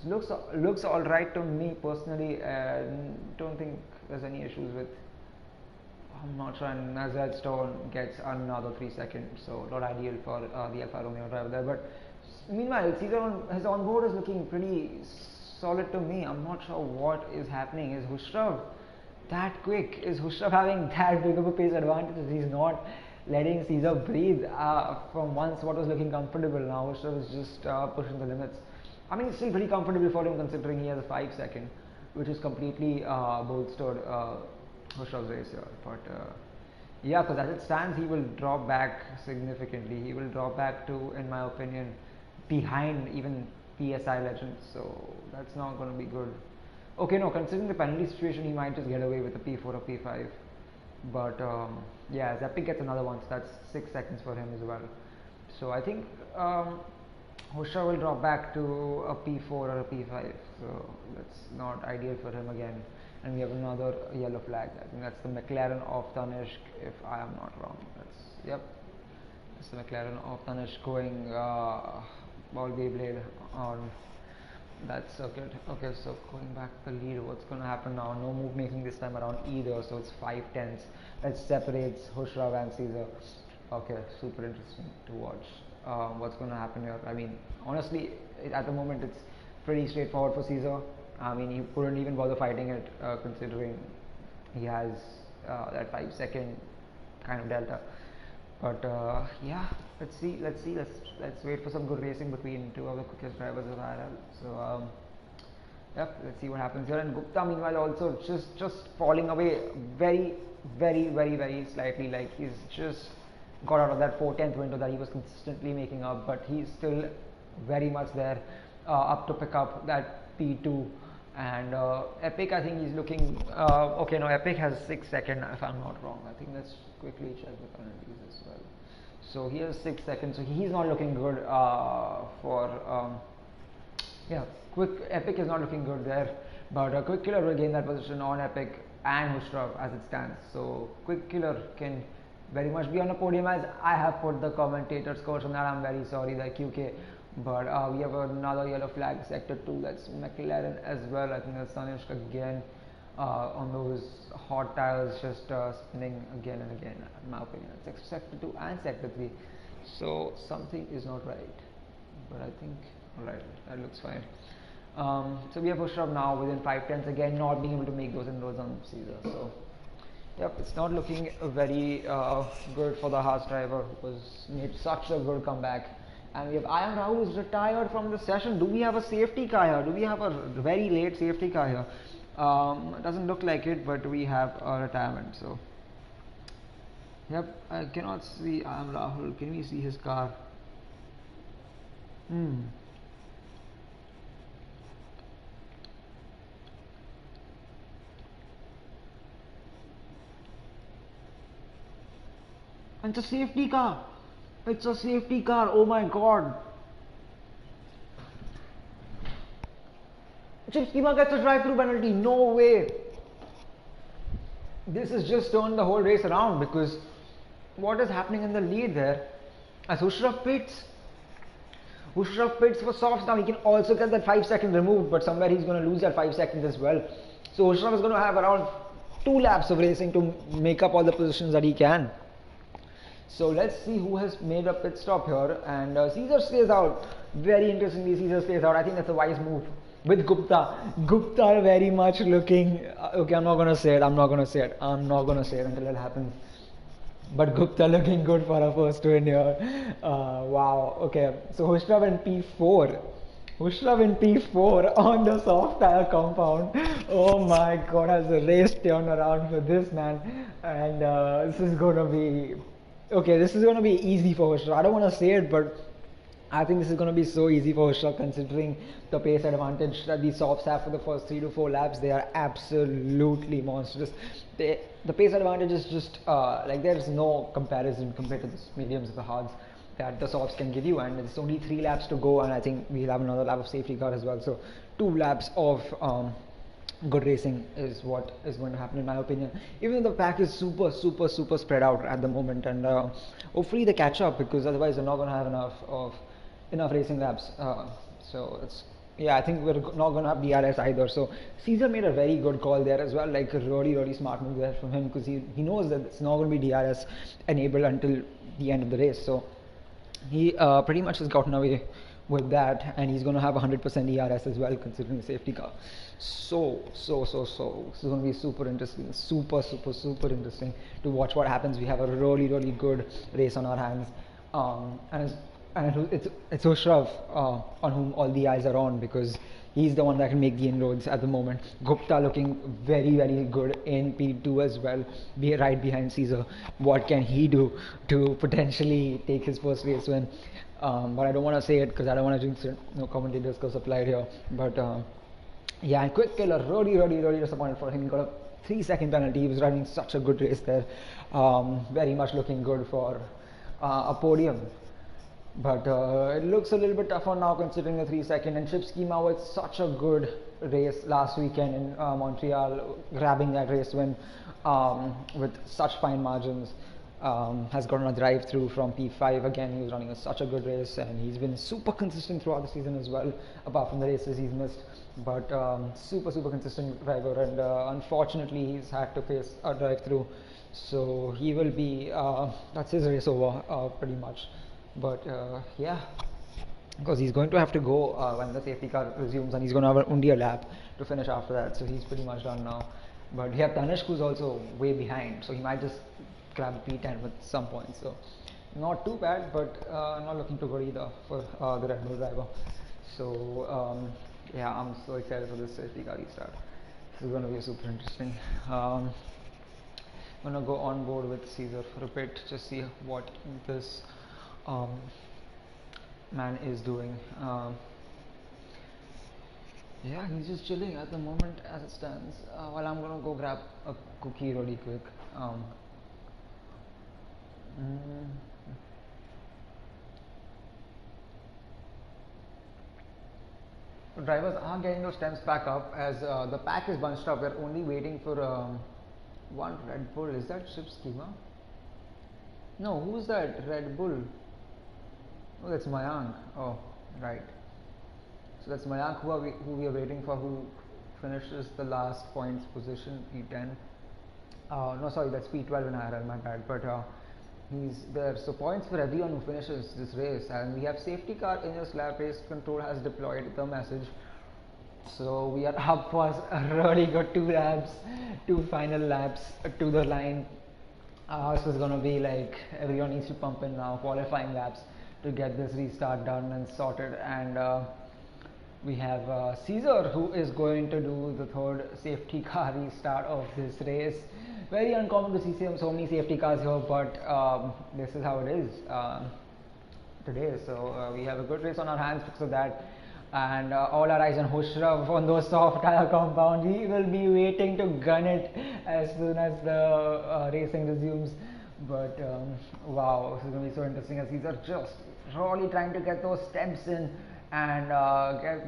looks all right to me personally. Don't think there's any issues with. I'm not sure, and Nazad Stone gets another 3 seconds, so not ideal for the Alfa Romeo driver there. But meanwhile, Caesar his onboard is looking pretty solid to me. I'm not sure what is happening. Is Hushrov that quick? Is Hushrov having that big of a pace advantage? He's not letting Caesar breathe from once what was looking comfortable. Now Hushrov is just pushing the limits. I mean, it's still pretty comfortable for him, considering he has a 5 second, which is completely bolstered Hushrov's race here. But yeah, because as it stands, he will drop back significantly. He will drop back to, in my opinion, behind even PSI legends. So that's not going to be good. Okay, no, considering the penalty situation, he might just get away with a P4 or P5. But yeah, Epic gets another one, so that's 6 seconds for him as well. So I think Hushrov will drop back to a P4 or a P5. So that's not ideal for him again. And we have another yellow flag. I think that's the McLaren of Tanishq, if I am not wrong. Yep, that's the McLaren of Tanishq going ball Beyblade on that circuit. Okay, so going back to the lead, what's going to happen now? No move making this time around either, so it's 5 tenths that separates Hushrov and Caesar. Okay, super interesting to watch what's going to happen here. I mean, honestly, at the moment it's pretty straightforward for Caesar. I mean, he couldn't even bother fighting it, considering he has that 5 second kind of delta. But yeah, let's wait for some good racing between two of the quickest drivers of IRL. So yep, let's see what happens here. And Gupta, meanwhile, also just falling away very slightly. Like, he's just got out of that 4/10 window that he was consistently making up, but he's still very much there, up to pick up that P2. And Epic, I think he's looking okay. No, Epic has 6 seconds, if I'm not wrong. I think let's quickly check the penalties as well. So he has 6 seconds, so he's not looking good for yeah, Epic is not looking good there, but Quick Killer will gain that position on Epic and Hushrov as it stands. So Quick Killer can very much be on the podium, as I have put the commentator scores on that. I'm very sorry, the QK. But we have another yellow flag, sector 2, that's McLaren as well. I think that's Tanishq again on those hot tires, just spinning again and again, in my opinion. It's sector 2 and sector 3, so something is not right, but I think alright, that looks fine. So we have Ushraf now within 5 tenths again, not being able to make those inroads on Caesar. So yep, it's not looking very good for the Haas driver, who has made such a good comeback. And we have Ayan Rahul who's retired from the session. Do we have a safety car here? Do we have a very late safety car here? Doesn't look like it, but we have a retirement. So yep, I cannot see Ayan Rahul. Can we see his car? And it's a safety car. It's a safety car. Oh my god. Chip Schema gets a drive-through penalty. No way. This has just turned the whole race around, because what is happening in the lead there? As Ushraf pits for softs now, he can also get that 5 second removed, but somewhere he's going to lose that 5 seconds as well. So Ushraf is going to have around 2 laps of racing to make up all the positions that he can. So let's see who has made a pit stop here. And Caesar stays out. Very interestingly, Caesar stays out. I think that's a wise move with Gupta. Gupta very much looking okay, I'm not gonna say it until it happens. But Gupta looking good for a first win here. Wow. Okay, so Ushraf in P4 on the soft tire compound. Oh my god, has the race turned around for this man. And this is gonna be easy for Ushraf. I don't want to say it, but I think this is going to be so easy for Ushraf, considering the pace advantage that these softs have for the first 3 to 4 laps. They are absolutely monstrous. The pace advantage is just like, there's no comparison compared to the mediums and the hards that the softs can give you, and it's only 3 laps to go, and I think we'll have another lap of safety car as well. So 2 laps of good racing is what is going to happen, in my opinion. Even though the pack is super spread out at the moment, and hopefully they catch up, because otherwise they're not going to have enough racing laps. So it's, yeah, I think we're not going to have DRS either. So Caesar made a very good call there as well, like a really smart move there from him, because he knows that it's not going to be DRS enabled until the end of the race. So he pretty much has gotten away with that, and he's going to have 100% ERS as well, considering the safety car. So this is going to be super interesting, super interesting to watch what happens. We have a really good race on our hands, and it's Ushraf on whom all the eyes are on, because he's the one that can make the inroads at the moment. Gupta looking very good in P2 as well, right behind Caesar. What can he do to potentially take his first race win? But I don't want to say it, because I don't want to jinx it. No commentators goes applied here. But yeah, and Quick Killer, really disappointed for him. He got a 3 second penalty. He was running such a good race there. Very much looking good for a podium. But it looks a little bit tougher now, considering the 3 second. And Chip Schema with such a good race last weekend in Montreal, grabbing that race win with such fine margins. Has gotten a drive through from P5 again. He was running such a good race, and he's been super consistent throughout the season as well, apart from the races he's missed. But super consistent driver, and unfortunately he's had to face a drive through, so he will be that's his race over pretty much. But yeah, because he's going to have to go when the safety car resumes, and he's going to have only a lap to finish after that, so he's pretty much done now. But we have Tanishq, who's also way behind, so he might just grab P10 with some points. So not too bad, but not looking too good either for the Red Bull driver. So yeah, I'm so excited for this safety car restart. This is going to be super interesting. I'm going to go on board with Caesar for a bit, just see what this man is doing. Yeah, he's just chilling at the moment as it stands, while I'm going to go grab a cookie really quick. Drivers are getting those temps back up, as the pack is bunched up. We're only waiting for one Red Bull. Is that Chip Schema? No, who's that Red Bull? Oh, that's Mayank. Oh, right. So that's Mayank who we are waiting for, who finishes the last points position, P10. No, sorry, that's P12 in IRL, my bad. But he's there. So points for everyone who finishes this race. And we have safety car in your slab. Race control has deployed the message So we are up for a really good two final laps to the line. This is gonna be like everyone needs to pump in now, qualifying laps to get this restart done and sorted. And we have Caesar, who is going to do the third safety car restart of this race. Very uncommon to see so many safety cars here, but this is how it is today. So we have a good race on our hands because of that. And all our eyes on Hushraf on those soft tire compound. He will be waiting to gun it as soon as the racing resumes. But wow, this is going to be so interesting as Caesar just really trying to get those steps in and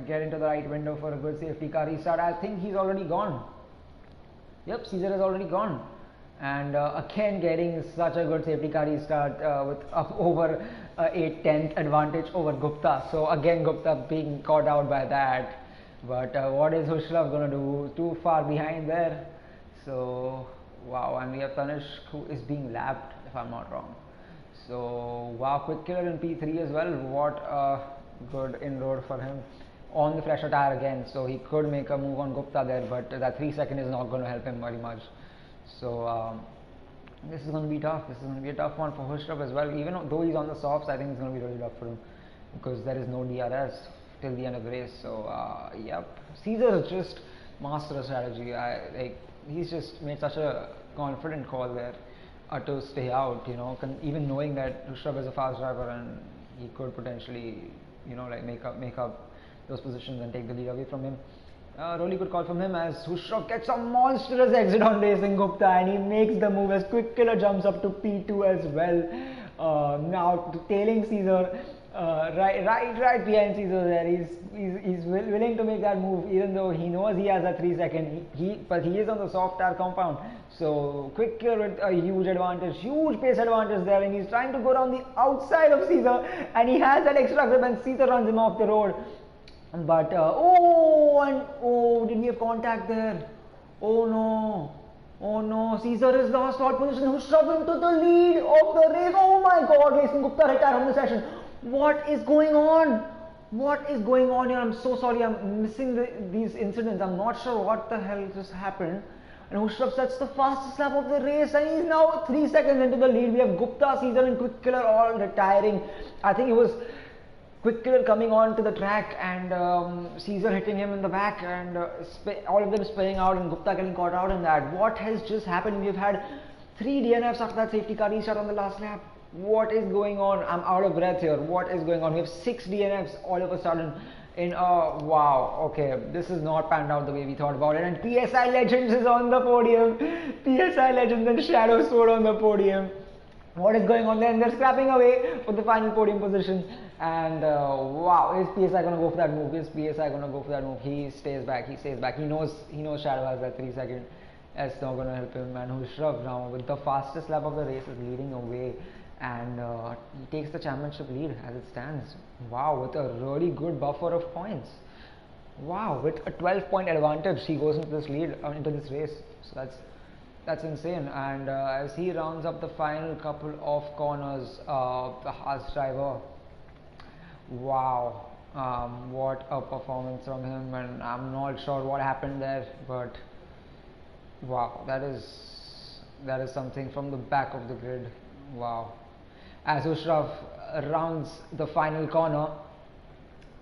get into the right window for a good safety car restart. I think he's already gone. Yep, Caesar is already gone. And again getting such a good safety car restart with over 8/10 advantage over Gupta. So again Gupta being caught out by that. But what is Hushraf going to do? Too far behind there. So wow, and we have Tanishq who is being lapped if I'm not wrong. So wow, quick killer in P3 as well. What a good inroad for him on the fresher tire again. So he could make a move on Gupta there, but that 3 second is not going to help him very much. So this is going to be tough. This is going to be a tough one for Hushraf as well. Even though he's on the softs, I think it's going to be really tough for him because there is no DRS till the end of the race. So yep, Caesar is just master of strategy. He's just made such a confident call there to stay out. You know, even knowing that Hushraf is a fast driver and he could potentially, you know, like make up those positions and take the lead away from him. Really good call from him as Hushraf gets a monstrous exit on Racing Gupta and he makes the move as Quick Killer jumps up to P2 as well. Now tailing Caesar, right behind Caesar there. He's willing to make that move even though he knows he has a 3 second. But he is on the soft tire compound. So Quick Killer with a huge advantage, huge pace advantage there, and he's trying to go around the outside of Caesar and he has that extra grip and Caesar runs him off the road. But did we have contact there? Oh no, Caesar is lost all position. Hushraf into the lead of the race. Oh my God, Racing Gupta retired from the session. What is going on? What is going on here? I'm so sorry, I'm missing these incidents. I'm not sure what the hell just happened. And Hushraf sets the fastest lap of the race and he's now 3 seconds into the lead. We have Gupta, Caesar and Quick Killer all retiring. I think it was Quick Killer coming on to the track and Caesar hitting him in the back and all of them spilling out and Gupta getting caught out in that. What has just happened? We've had 3 DNFs after that safety car restart on the last lap. What is going on? I'm out of breath here. What is going on? We have 6 DNFs all of a sudden in wow, okay, this is not panned out the way we thought about it. And PSI Legends is on the podium. PSI Legends and Shadow Sword on the podium. What is going on there? And they're scrapping away for the final podium position. And wow, is PSI going to go for that move? Is PSI going to go for that move? He stays back. He knows Shadow has that 3 second. That's not going to help him. And Hushraf now with the fastest lap of the race is leading away. And he takes the championship lead as it stands. Wow, with a really good buffer of points. Wow, with a 12-point advantage, he goes into this lead, into this race. So that's insane. And as he rounds up the final couple of corners, the Haas driver, wow, what a performance from him. And I'm not sure what happened there, but wow, that is something from the back of the grid. Wow. As Hushraf rounds the final corner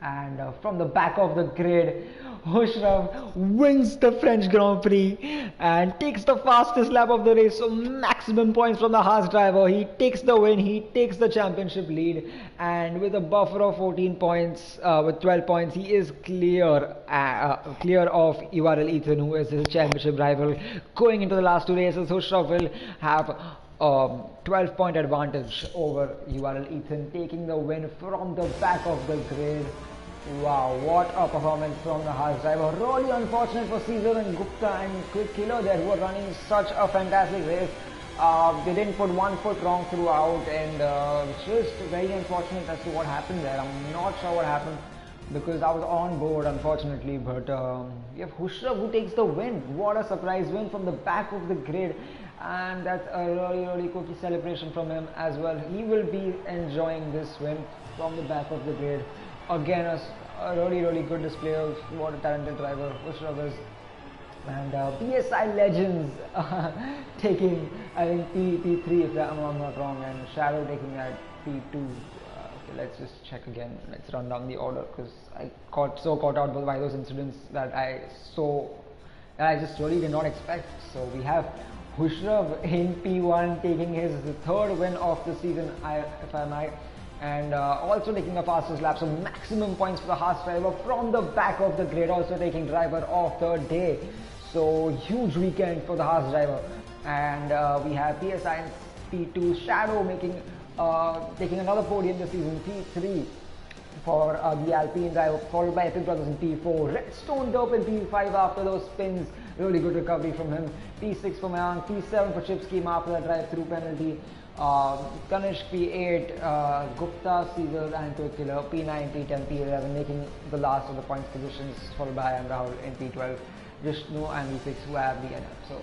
and from the back of the grid, Hushraf wins the French Grand Prix and takes the fastest lap of the race. So maximum points from the Haas driver. He takes the win, he takes the championship lead, and with a buffer of 14 points, with 12 points, he is clear of URL Ethan, who is his championship rival. Going into the last 2 races, Hushraf will have 12-point advantage over URL Ethan, taking the win from the back of the grid. Wow, what a performance from the Haas driver. Really unfortunate for Caesar and Gupta and Quick Killer there, who are running such a fantastic race. They didn't put one foot wrong throughout, and just very unfortunate as to what happened there. I'm not sure what happened because I was on board, unfortunately, but we have Hushraf who takes the win. What a surprise win from the back of the grid, and that's a really cookie celebration from him as well. He will be enjoying this win from the back of the grid. Again, a really good display of what a talented driver Bushraf is. And PSI legends taking, I think, P3 if I'm not wrong, and Shadow taking at P2. Okay, let's just check again. Let's run down the order because I got so caught out by those incidents that I just really did not expect. So we have Bushraf in P1 taking his third win of the season, if I might, and also taking the fastest lap, so maximum points for the Haas driver from the back of the grid, also taking driver of the day. So huge weekend for the Haas driver. And we have PSI in P2, Shadow taking another podium this season, P3 for the Alpine driver, followed by Epic Brothers in P4, Redstone Derp in P5 after those spins, really good recovery from him, P6 for Mayank, P7 for Chip Scheme after that drive-through penalty, Kanishk P8, Gupta, Caesar and Quick Killer, P9, P10, P11 making the last of the points positions, followed by Rahul in P12, Vishnu and V6 who have the NF. So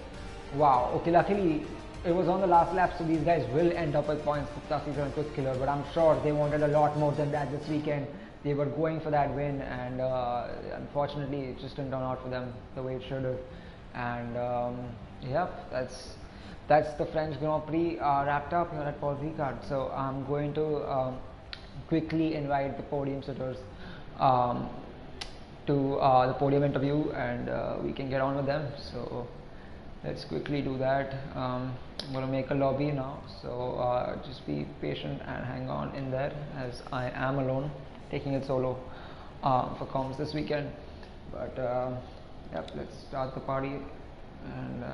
wow, okay, luckily it was on the last lap, so these guys will end up with points, Gupta, Caesar and Quick Killer, but I'm sure they wanted a lot more than that this weekend. They were going for that win, and unfortunately it just didn't turn out for them the way it should have. And yep, that's the French Grand Prix wrapped up here at Paul Ricard. So I'm going to quickly invite the podium sitters to the podium interview, and we can get on with them. So let's quickly do that. I'm going to make a lobby now, so just be patient and hang on in there, as I am alone taking it solo for comms this weekend. But yep, let's start the party. And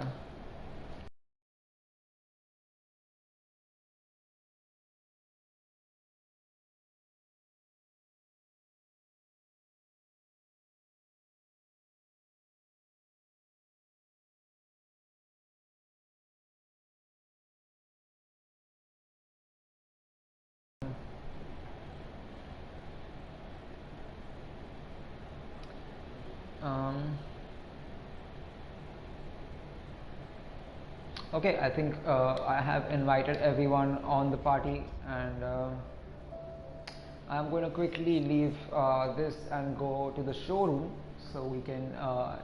okay, I think I have invited everyone on the party, and I'm going to quickly leave this and go to the showroom so we can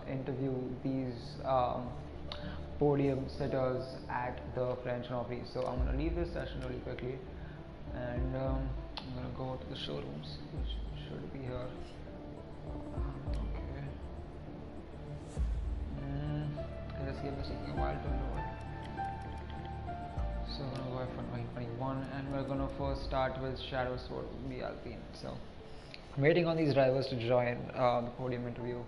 interview these podium sitters at the French Grand Prix. So I'm going to leave this session really quickly, and I'm going to go to the showrooms, which should be here. Okay. This game is taking a while to load. So we're going to go for 2021, and we're going to first start with Shadow Sword, the Alpine. So I'm waiting on these drivers to join the podium interview.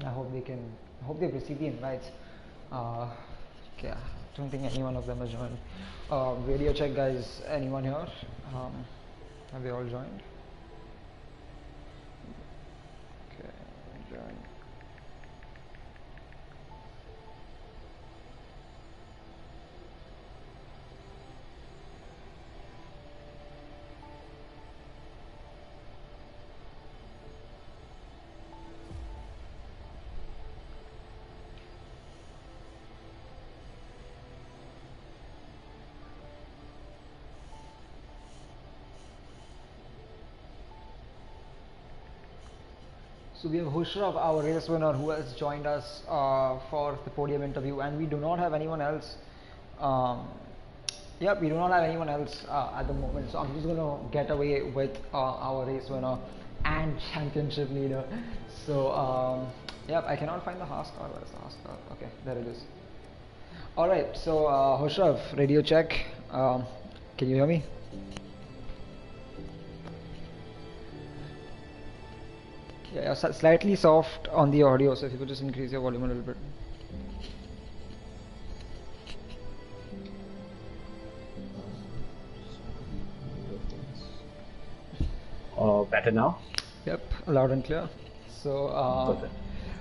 I hope they've received the invites. Okay, I don't think any one of them has joined. Radio check, guys. Anyone here? Have they all joined? Okay, join. So we have Bushraf, our race winner, who has joined us for the podium interview, and we do not have anyone else. Yeah, we do not have anyone else at the moment. So I'm just going to get away with our race winner and championship leader. So yeah, I cannot find the Haas car. Where is the Haas car? Okay, there it is. All right. So Bushraf, radio check. Can you hear me? Yeah, slightly soft on the audio, so if you could just increase your volume a little bit. Better now? Yep, loud and clear. So,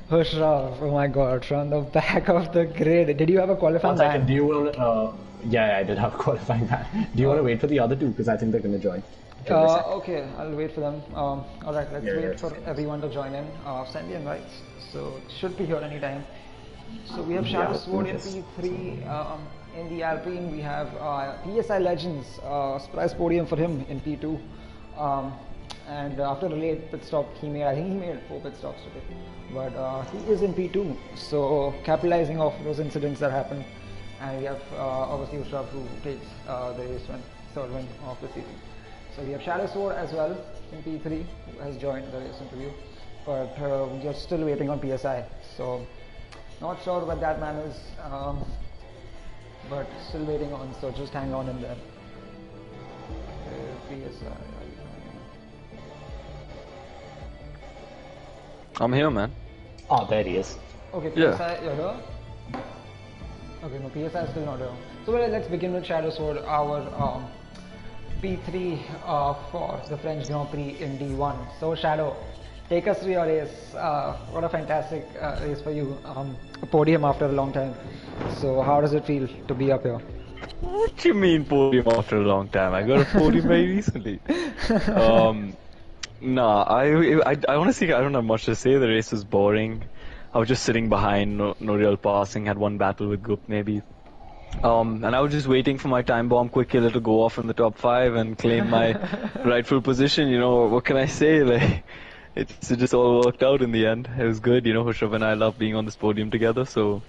Bushraf, oh my god, from the back of the grid. Did you have a qualifying ban? 1 second, do you want to, yeah, I did have a qualifying ban. Do you want to wait for the other two? Because I think they're going to join. Okay, I'll wait for them. Alright, let's wait for everyone to join in. Send the invites, so should be here anytime. So we have Shadow Sword in P3. In the Alpine, we have PSI Legends, surprise podium for him in P2. and after a late pit stop, I think he made 4 pit stops today. But he is in P2, so capitalizing off those incidents that happened, and we have obviously Ushraf who takes the race win, third win of the season. So we have Shadow Sword as well in P3 who has joined the race interview, but we are still waiting on PSI. So not sure what that man is, but still waiting on. So just hang on in there. PSI. I'm here, man. Oh, there he is. Okay, PSI, Yeah. you're here? Okay, no, PSI is still not here. So well, let's begin with Shadow Sword, our P3 for the French Grand Prix in D1. So Shadow, take us through your race. What a fantastic race for you. A podium after a long time. So how does it feel to be up here? What do you mean podium after a long time? I got a podium very recently. Nah, I honestly I don't have much to say. The race was boring. I was just sitting behind, no real passing. Had one battle with Gup maybe. And I was just waiting for my time bomb quick killer to go off in the top 5 and claim my rightful position. You know, what can I say? Like, it just all worked out in the end. It was good. You know, Hushav and I love being on this podium together. So,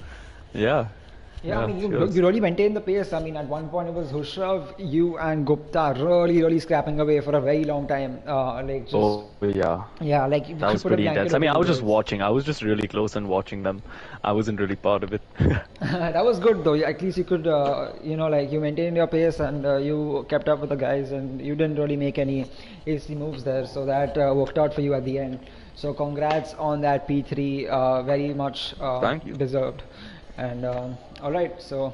yeah. Yeah, I mean, you cheers. really maintained the pace. I mean, at one point it was Hushrav, you and Gupta really scrapping away for a very long time. Like just Oh, yeah. yeah, like you That was put a pretty blanket intense. I mean, over I was the just race. watching. I was just really close and watching them. I wasn't really part of it. That was good though. At least you could, you know, like you maintained your pace and you kept up with the guys, and you didn't really make any hasty moves there. So that worked out for you at the end. So congrats on that P3. Very much Thank you. deserved. And all right, so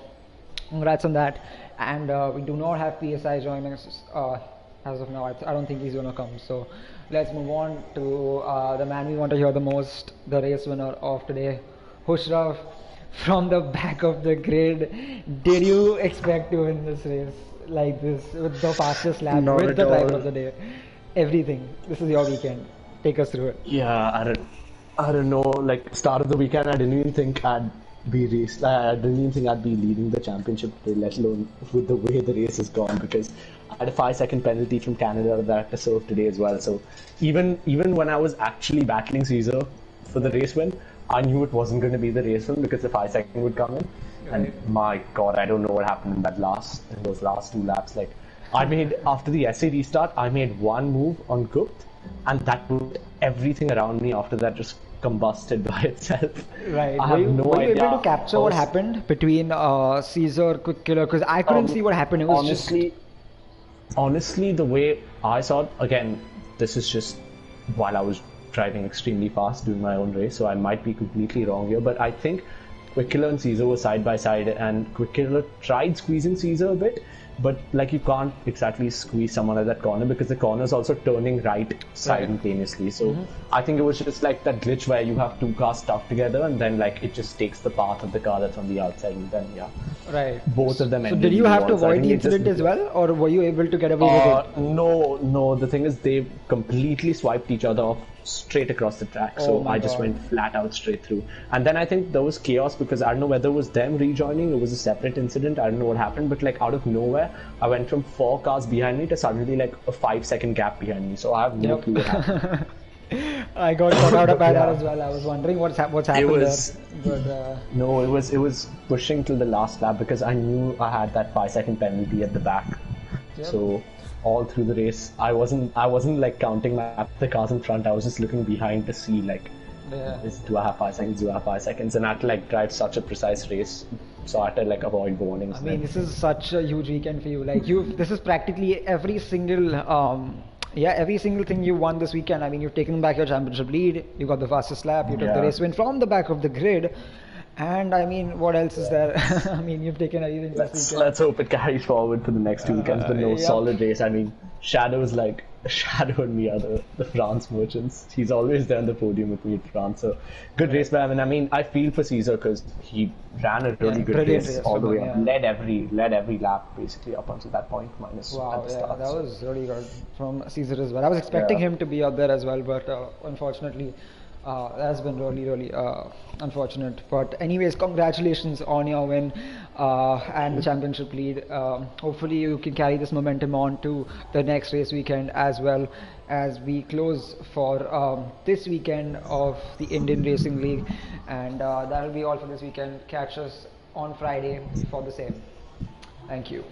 congrats on that. And we do not have PSI joining us as of now. I don't think he's gonna come. So let's move on to the man we want to hear the most, the race winner of today, Hushrav from the back of the grid. Did you expect to win this race like this with the fastest lap, Not with at the driver all. of the day, everything? This is your weekend. Take us through it. Yeah, I don't know. Like start of the weekend, I didn't even think I'd be race. I didn't even think I'd be leading the championship, let alone with the way the race has gone. Because I had a 5-second penalty from Canada that I had to serve today as well. So even when I was actually battling Caesar for the race win, I knew it wasn't going to be the race win because the 5 second would come in. And my God, I don't know what happened in those last 2 laps. Like I made after the SA restart, I made one move on Gupt, and that put everything around me after that just combusted by itself. Right. I have no were you idea. able to capture what happened between Caesar, Quick Killer? Because I couldn't see what happened. It was honestly, the way I saw it, again, this is just while I was driving extremely fast doing my own race, so I might be completely wrong here, but I think Quick Killer and Caesar were side by side, and Quick Killer tried squeezing Caesar a bit, but like you can't exactly squeeze someone at that corner because the corner is also turning right simultaneously. So I think it was just like that glitch where you have 2 cars stuck together, and then like it just takes the path of the car that's on the outside, and then right. both of them. So ended did you in have to walls. I avoid think the it just- incident as well, or were you able to get away with it? No. The thing is, they completely swiped each other off straight across the track. Oh So my I just God. went flat out straight through. And then I think there was chaos because I don't know whether it was them rejoining, it was a separate incident. I don't know what happened, but like out of nowhere, I went from 4 cars behind me to suddenly like a 5 second gap behind me. So I have no clue what happened. I got caught out by that Yeah. as well. I was wondering what's happened was- there. But No, it was pushing till the last lap because I knew I had that 5 second penalty at the back. Yep. So all through the race, I wasn't like counting the cars in front. I was just looking behind to see like, yeah. do I have 5 seconds? Do I have 5 seconds? And I had to like drive such a precise race, so I had to like avoid warnings. I mean, this is such a huge weekend for you. Like this is practically every single every single thing you won this weekend. I mean, you've taken back your championship lead. You got the fastest lap. You took the Yeah. race win from the back of the grid. And I mean, what else is there? I mean, you've taken everything this weekend. Let's hope it carries forward for the next 2 weekends, but no yep. solid race. I mean, Shadow and me are the France merchants. He's always there on the podium with me at France. So good race by him. And I mean, I feel for Caesar because he ran a really good brilliant race race all the from way him, up. yeah. Led every lap basically up until that point, minus at Wow, the yeah, start. that So- was really good from Caesar as well. I was expecting Yeah. him to be up there as well, but unfortunately, That has been really unfortunate. But anyways, congratulations on your win and the championship lead. Hopefully you can carry this momentum on to the next race weekend as well, as we close for this weekend of the Indian Racing League. And that will be all for this weekend. Catch us on Friday for the same. Thank you.